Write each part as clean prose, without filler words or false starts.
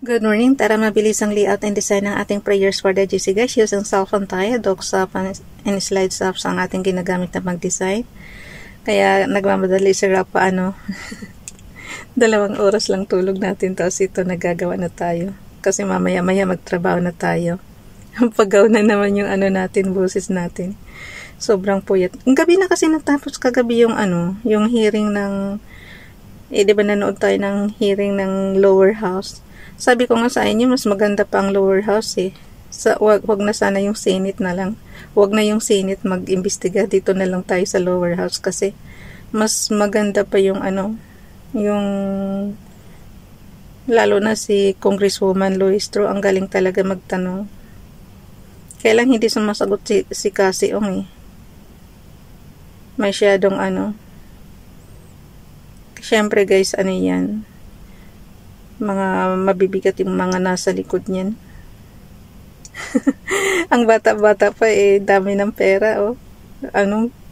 Good morning. Tara mabilis ang layout and design ng ating prayers for the GC guys. Using cellphone tayo, docs up and slides up ang ating ginagamit na mag-design. Kaya nagmamadali si Rapa $2 oras lang tulog natin, tapos ito nagagawa na tayo. Kasi mamaya-maya magtrabaho na tayo. Pagaw na naman yung natin, busis natin. Sobrang puyat. Ang gabi na kasi natapos kagabi yung yung hearing ng di ba nanood tayo ng hearing ng lower house. Sabi ko nga sa inyo, mas maganda pa ang lower house eh. Wag na sana yung Senate na lang. Wag na yung Senate mag-imbestiga. Dito na lang tayo sa lower house kasi mas maganda pa yung yung lalo na si Congresswoman Luistro, ang galing talaga magtanong. Kailang hindi sumasagot si Cassie Ong eh. Masyadong syempre guys, yan? Mga mabibigat yung mga nasa likod niyan. Ang bata-bata pa dami ng pera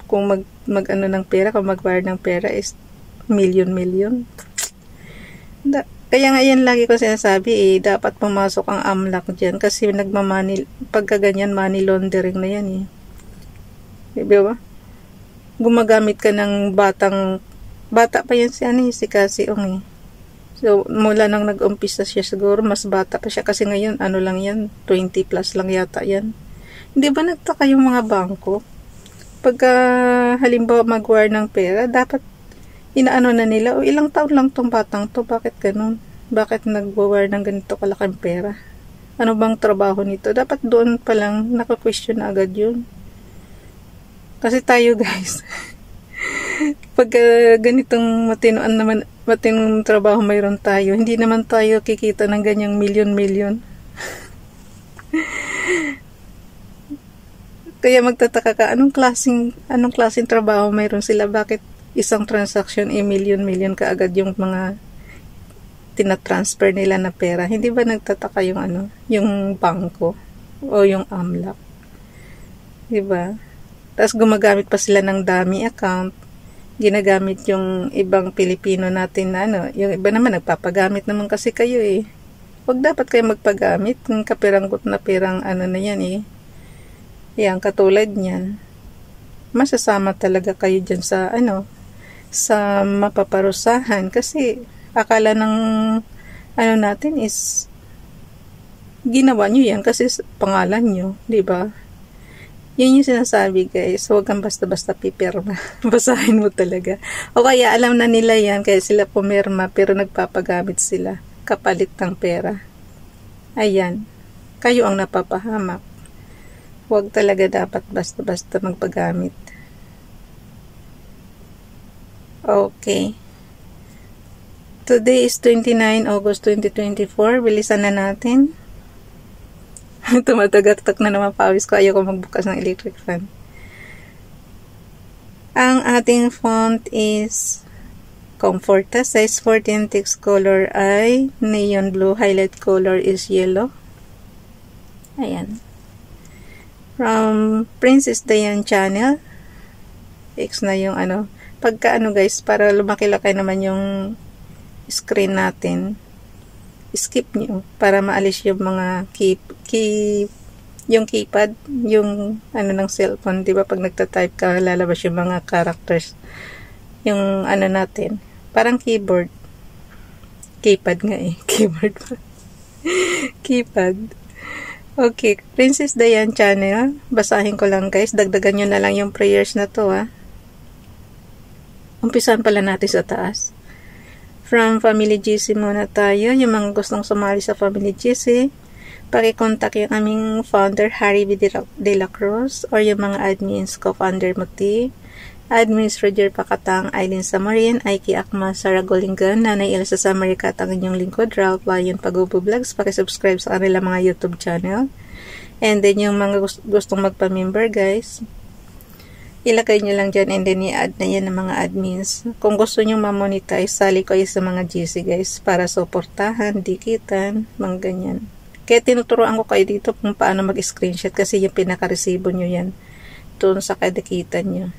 kung mag ng pera, kung mag-wire ng pera is million. Kaya nga yan lagi ko sinasabi dapat pumasok ang AMLAC diyan kasi pagka ganyan money laundering na yan Di ba? Gumagamit ka ng bata pa yan si Cassie Ong So, mula nang nag-umpisa siya siguro, mas bata pa siya. Kasi ngayon, lang yan, 20 plus lang yata yan. Hindi ba nagtaka yung mga bangko? Pagka halimbawa mag-wire ng pera, dapat inaano na nila, ilang taon lang tong batang to, bakit ganun? Bakit nag-wire ng ganito kalaking pera? Ano bang trabaho nito? Dapat doon pa lang, naka-question na agad yun. Kasi tayo guys, pagka ganitong matinong trabaho mayroon tayo, hindi naman tayo kikita ng ganyang milyon. Kaya magtataka ka, anong klaseng trabaho mayroon sila, bakit isang transaction milyon kaagad yung mga tinatransfer nila na pera. Hindi ba nagtataka yung yung bangko o yung AMLAC, diba? Tapos gumagamit pa sila ng dummy account. Ginagamit yung ibang Pilipino natin na yung iba naman nagpapagamit naman kasi kayo Huwag dapat kayo magpagamit ng kapiranggot na pirang na yan Yan, katulad niyan. Masasama talaga kayo dyan sa sa mapaparusahan kasi akala ng natin is ginawa nyo yan kasi pangalan nyo, di ba? Yun yung sinasabi guys, huwag kang basta-basta pipirma. Basahin mo talaga. O kaya alam na nila yan, kaya sila pumirma pero nagpapagamit sila kapalit ng pera. Ayan, kayo ang napapahamak. Huwag talaga dapat basta-basta magpagamit. Okay. Today is 29 August 2024. Bilisan na natin. Tumatagak-tak na naman pawis ko. Ayaw ko magbukas ng electric fan. Ang ating font is Comforta. Size 14. Text color ay neon blue. Highlight color is yellow. Ayan. From Princess Diane Channel. X na yung Pagka guys, para lumaki-laki naman yung screen natin. Skip nyo para maalis yung mga yung keypad, yung ng cellphone, di ba? Pag nagta-type ka, lalabas yung mga characters. Yung natin, parang keyboard. Keypad nga keyboard pa. Keypad. Okay, Princess Diane Channel. Basahin ko lang guys. Dagdagan nyo na lang yung prayers na to Umpisan pala natin sa taas. From Family GC muna tayo. Yung mga gustong sumali sa Family GC, pakicontact yung aming founder, Harry B. De La Cruz, or yung mga admins ko, founder Muti, admins Roger Pakatang, Aileen Samarin, Aiki Akma, Sarah Golingan, Nanay Elsa Samarikat, ang inyong lingkod, Ralph Lion Pagubo Vlogs, pakisubscribe sa kanila mga YouTube channel. And then yung mga gustong magpa-member guys, ilagay nyo lang dyan and then i-add na yan ng mga admins. Kung gusto nyo ma-monetize, sali kayo sa mga GC guys para suportahan, dikitan, mga ganyan. Kaya tinuturoan ko kayo dito kung paano mag-screenshot kasi yung pinaka-resibo nyo yan doon sa kadikitan nyo.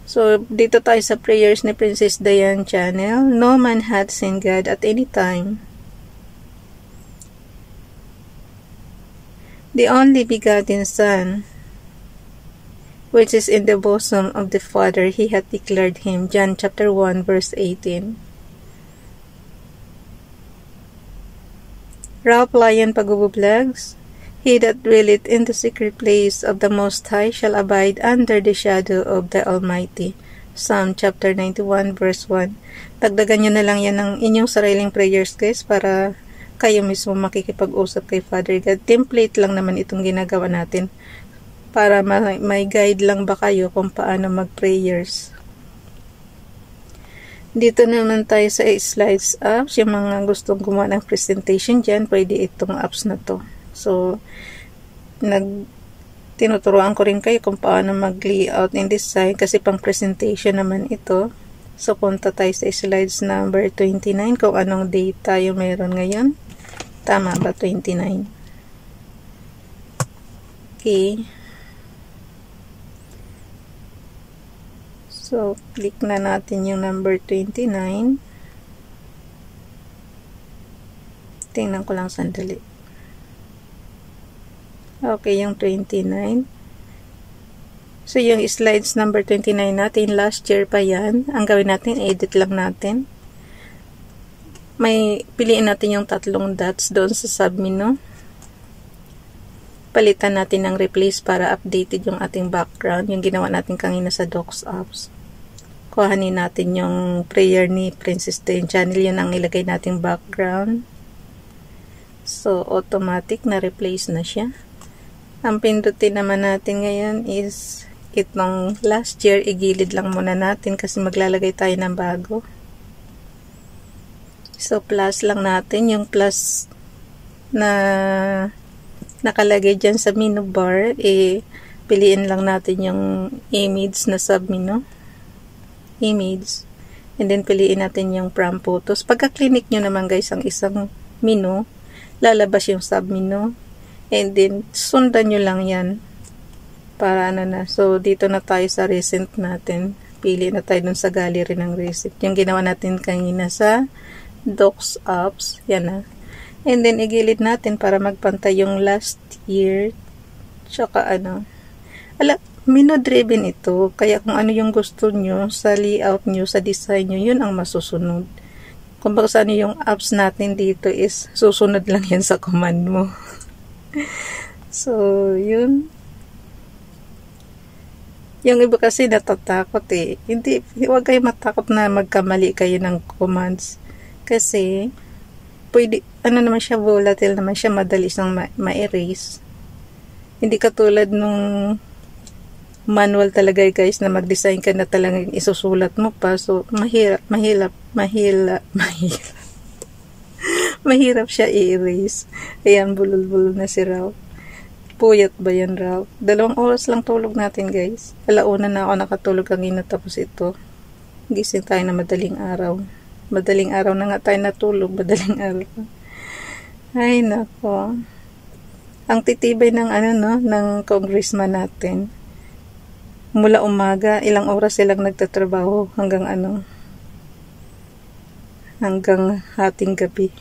So, dito tayo sa prayers ni Princess Diane Channel. No man hath seen God at any time. the only begotten Son, which is in the bosom of the Father, he hath declared him. John chapter 1 verse 18. Ralph Lyon Pagubublags, he that dwelleth in the secret place of the Most High shall abide under the shadow of the Almighty. Psalm chapter 91 verse 1. Dagdagan nyo na lang yan ng inyong sariling prayers guys para kayo mismo makikipag-usap kay Father God. Template lang naman itong ginagawa natin para may guide lang ba kayo kung paano mag-prayers. Dito naman tayo sa slides apps. Yung mga gustong gumawa ng presentation dyan, pwede itong apps na to. So, tinuturuan ko rin kayo kung paano mag-layout and design kasi pang presentation naman ito. So, punta tayo sa slides number 29 kung anong date tayo meron ngayon. Tama ba? 29. Okay. So, click na natin yung number 29. Tingnan ko lang sandali. Okay, yung 29. So, yung slides number 29 natin, last year pa yan. Ang gawin natin, edit lang natin. Piliin natin yung 3 dots doon sa submenu. Palitan natin ng replace para updated yung ating background. Yung ginawa natin kanina sa Docs Apps. Kuhanin natin yung prayer ni Princess Dayan Channel. Yun ang ilagay nating background. So, automatic na replace na siya. Ang pindutin naman natin ngayon is itong last year. Igilid lang muna natin kasi maglalagay tayo ng bago. So, plus lang natin. Yung plus na nakalagay dyan sa menu bar, piliin lang natin yung image na submenu. Image. And then, piliin natin yung from photos. Pagka-clinic nyo naman guys, ang isang menu, lalabas yung submenu. And then, sundan nyo lang yan. Para ano na. So, dito na tayo sa recent natin. Pili na tayo dun sa gallery ng recent. Yung ginawa natin kanina sa Docs Apps. Yan na. And then, igilid natin para magpantay yung last year. Tsaka ano. Menu-driven ito. Kaya kung ano yung gusto nyo sa layout nyo, sa design nyo, yun ang masusunod. Kung baka ano yung apps natin dito is susunod lang yan sa command mo. So, yun. Yung iba kasi natatakot eh. Huwag kayo matakot na magkamali kayo ng commands. Kasi, pwede, ano naman siya, volatile naman siya, madali siyang ma-erase. Hindi katulad nung manual talaga guys, na mag-design ka na talagang isusulat mo pa. So, mahirap siya i-erase. Ayan, bulol-bulol na si Ralph. Puyat ba yan, Ralph? 2 oras lang tulog natin guys. 1:00 na ako nakatulog kanina tapos ito. Gising tayo na madaling araw. Madaling araw na nga tayo natulog. Madaling araw. Ay, nako. Ang titibay ng ng congressman natin. Mula umaga, ilang oras silang nagtatrabaho hanggang hanggang hating gabi.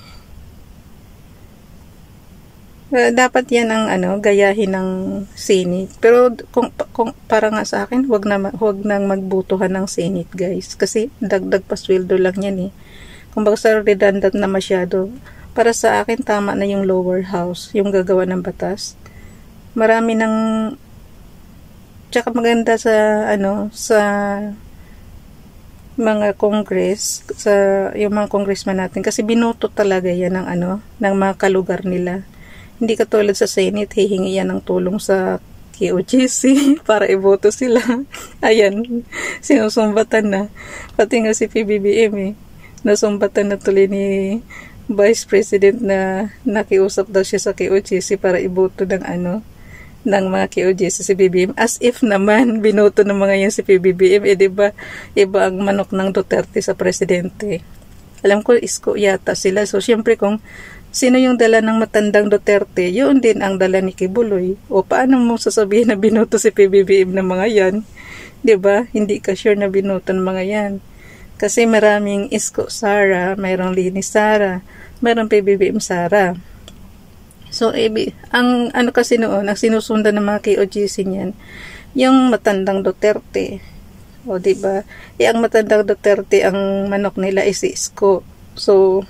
Dapat yan ang gayahin ng Senate. Pero kung para nga sa akin, wag nang magbutuhan ng Senate, guys. Kasi dagdag pasweldo lang yan eh. Kung baka redundant na masyado. Para sa akin, tama na yung lower house, yung gagawa ng batas. Marami ng tsaka maganda sa sa mga congress, sa yung mga congressman natin kasi binoto talaga yan ng ng mga kalugar nila. Hindi katulad sa Senate, hihingi yan ng tulong sa KOJC para iboto sila. Ayan, sinusumbatan na. Pati nga si PBBM nasumbatan na tuloy ni Vice President na nakiusap daw siya sa KOJC para iboto ng mga KOJC si PBBM. As if naman, binoto ng mga yan si PBBM. Diba, iba ang manok ng Duterte sa presidente. Alam ko, isko yata sila. So, syempre kung sino yung dala ng matandang Duterte, yun din ang dala ni Kibuloy. O paano mo sasabihin na binoto si PBBM ng mga yan? Diba? Hindi ka sure na binoto ng mga yan. Kasi maraming Isko Sara, mayroong Lini Sara, mayroong PBBM Sara. So, ang ano kasi noon, ang sinusundan ng mga KOGC niyan, yung matandang Duterte. O, diba? Ang matandang Duterte, ang manok nila is Isko. So,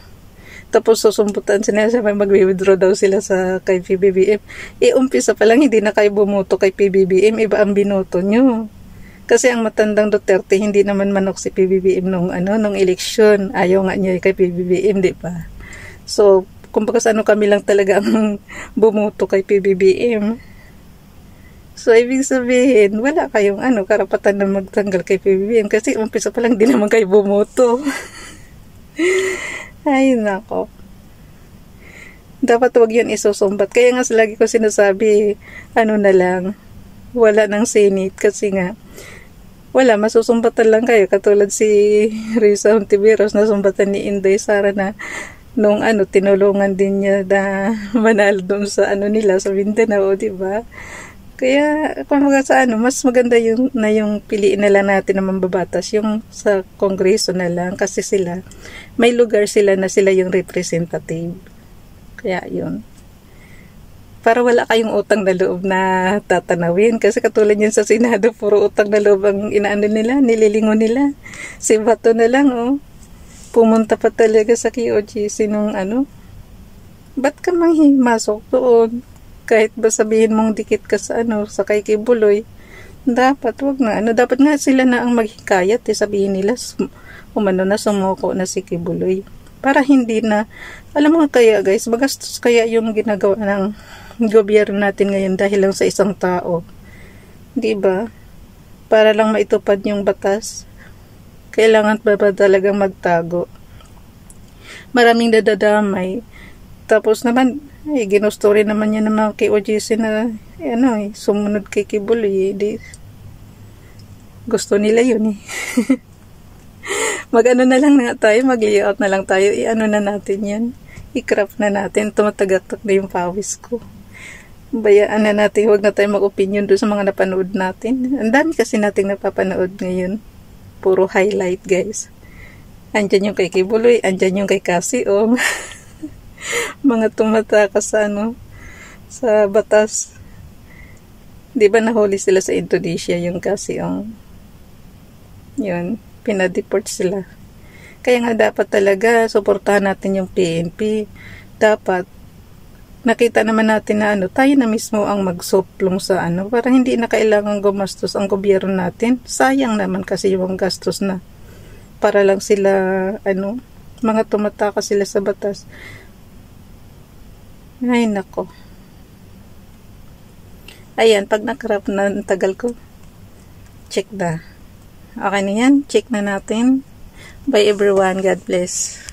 tapos susumputan sila sa mag-withdraw daw sila sa kay PBBM. Umpisa pa lang, hindi na kayo bumuto kay PBBM, iba ang binoto nyo. Kasi ang matandang Duterte, hindi naman manok si PBBM nung eleksyon. Ayaw nga niya kay PBBM, di ba? So, kumbaga sa kami lang talaga ang bumuto kay PBBM. So, ibig sabihin, wala kayong karapatan na magtanggal kay PBBM kasi umpisa pa lang di naman kayo bumuto. Ay, nako. Dapat wag yun isusumbat. Kaya nga lagi ko sinasabi, na lang, wala ng Senate kasi nga, wala, masusumbatan lang kayo. Katulad si Risa Hontiveros, nasumbatan ni Inday Sara na nung tinulungan din niya na manalo doon sa nila sa Mindanao, di ba? Kaya kumbaga sa mas maganda yung piliin na lang natin na mambabatas yung sa Kongreso na lang kasi sila may lugar sila na sila yung representative. Kaya yun. Para wala kayong utang na loob na tatanawin kasi katulad yan sa Senado, puro utang na loob ang nila, nililingon nila. Si Bato na lang, pumunta pa talaga sa KOGC nung ba't ka manghimasok doon? Kahit ba sabihin mong dikit ka sa sa kay Kibuloy, dapat wag na dapat nga sila na ang maghikayat, sabihin nila na sumuko na si Kibuloy. Para hindi na, alam mo kaya guys, magastos kaya yung ginagawa ng gobyerno natin ngayon dahil lang sa isang tao. Di ba? Para lang maitupad yung batas. Kailangan pa ba talagang magtago? Maraming dadadamay. Tapos naman, ginusto rin naman niya ng mga KOGC na, sumunod kay Kibuloy. Gusto nila yun na lang na tayo, mag-layout na lang tayo. Na natin yan. I-craft na natin. Tumatagaktak na yung pawis ko. Bayaan na natin, huwag na tayo mag-opinion doon sa mga napanood natin. Ang dami kasi nating napapanood ngayon. Puro highlight, guys. Andyan yung kay Kibuloy, andyan yung kay Kasiong. Mga tumatakas sa batas. Di ba nahuli sila sa Indonesia yung Kasiong? Yun, pinadeport sila. Kaya nga dapat talaga suportahan natin yung PNP. Dapat nakita naman natin na tayo na mismo ang magsuplong sa para hindi na kailangan gumastos ang gobyerno natin. Sayang naman kasi yung gastos na para lang sila mga tumatakas sila sa batas. Ay nako. Ayan, pag nakrap na tagal ko, check na. Okay na yan, check na natin. Bye everyone, God bless.